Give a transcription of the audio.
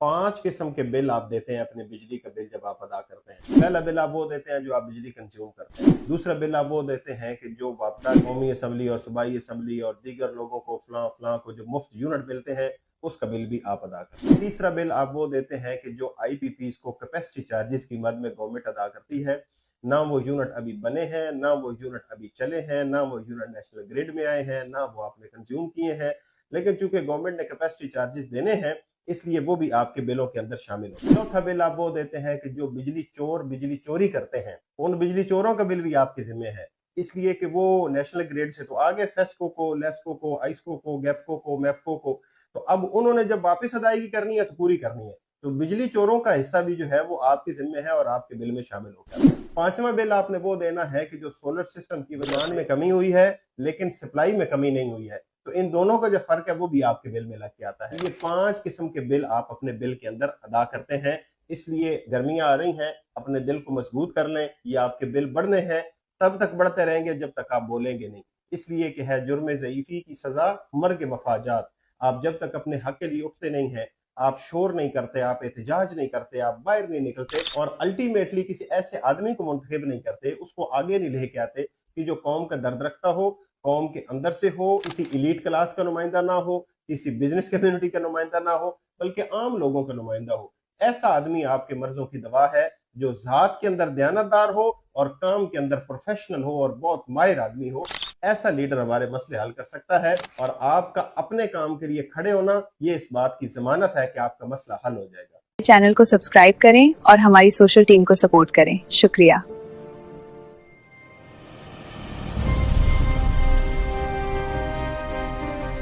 5 किस्म के बिल आप देते हैं अपने बिजली का बिल जब आप अदा करते हैं। पहला बिल आप वो देते हैं जो आप बिजली कंज्यूम करते हैं। दूसरा बिल आप वो देते हैं कि जो वापदा कौमी असम्बली और सूबाई असम्बली और दीगर लोगों को फलां को जो मुफ्त यूनिट मिलते हैं उसका बिल भी आप अदा करते हैं। तीसरा बिल आप वो देते हैं कि जो IPPs को कैपेसिटी चार्जेस की मद में गवर्नमेंट अदा करती है, ना वो यूनिट अभी बने हैं, ना वो यूनिट अभी चले हैं, ना वो यूनिट नेशनल ग्रिड में आए हैं, ना वो आपने कंज्यूम किए हैं, लेकिन चूंकि गवर्नमेंट ने कैपेसिटी चार्जेस देने हैं इसलिए वो भी आपके बिलों के अंदर शामिल हो। चौथा बिल आप वो देते हैं कि जो बिजली चोर बिजली चोरी करते हैं उन बिजली चोरों का बिल भी आपके जिम्मे है, इसलिए कि वो नेशनल ग्रिड से तो आगे फेस्को को, लेस्को को, आइस्को को, गैपको को, मैपको को, तो अब उन्होंने जब वापस अदायगी करनी है तो पूरी करनी है, तो बिजली चोरों का हिस्सा भी जो है वो आपके जिम्मे है और आपके बिल में शामिल होगा। पांचवा बिल आपने वो देना है कि जो सोलर सिस्टम की डिमांड में कमी हुई है लेकिन सप्लाई में कमी नहीं हुई है, तो इन दोनों का जो फर्क है वो भी आपके बिल में लग के आता है। ये 5 किस्म के बिल आप अपने बिल के अंदर अदा करते हैं, इसलिए गर्मियां आ रही हैं, अपने दिल को मजबूत कर लें। ये आपके बिल बढ़ने हैं, तब तक बढ़ते रहेंगे जब तक आप बोलेंगे नहीं, इसलिए कि है जुर्म ज़ईफ़ी की सजा मर्ग मफाजात। आप जब तक अपने हक के लिए उठते नहीं हैं, आप शोर नहीं करते, आप एहतजाज नहीं करते, आप बाहर नहीं निकलते और अल्टीमेटली किसी ऐसे आदमी को मुंतखब नहीं करते, उसको आगे नहीं लेके आते कि जो कौम का दर्द रखता हो, कौम के अंदर से हो, किसी इलीट क्लास का नुमाइंदा ना हो, किसी बिजनेस कम्युनिटी का नुमाइंदा ना हो, बल्कि आम लोगों का नुमाइंदा हो। ऐसा आदमी आपके मर्जों की दवा है जो जात के अंदर दयानतदार हो और काम के अंदर प्रोफेशनल हो और बहुत माहिर आदमी हो। ऐसा लीडर हमारे मसले हल कर सकता है और आपका अपने काम के लिए खड़े होना ये इस बात की जमानत है कि आपका मसला हल हो जाएगा। चैनल को सब्सक्राइब करें और हमारी सोशल टीम को सपोर्ट करें। शुक्रिया।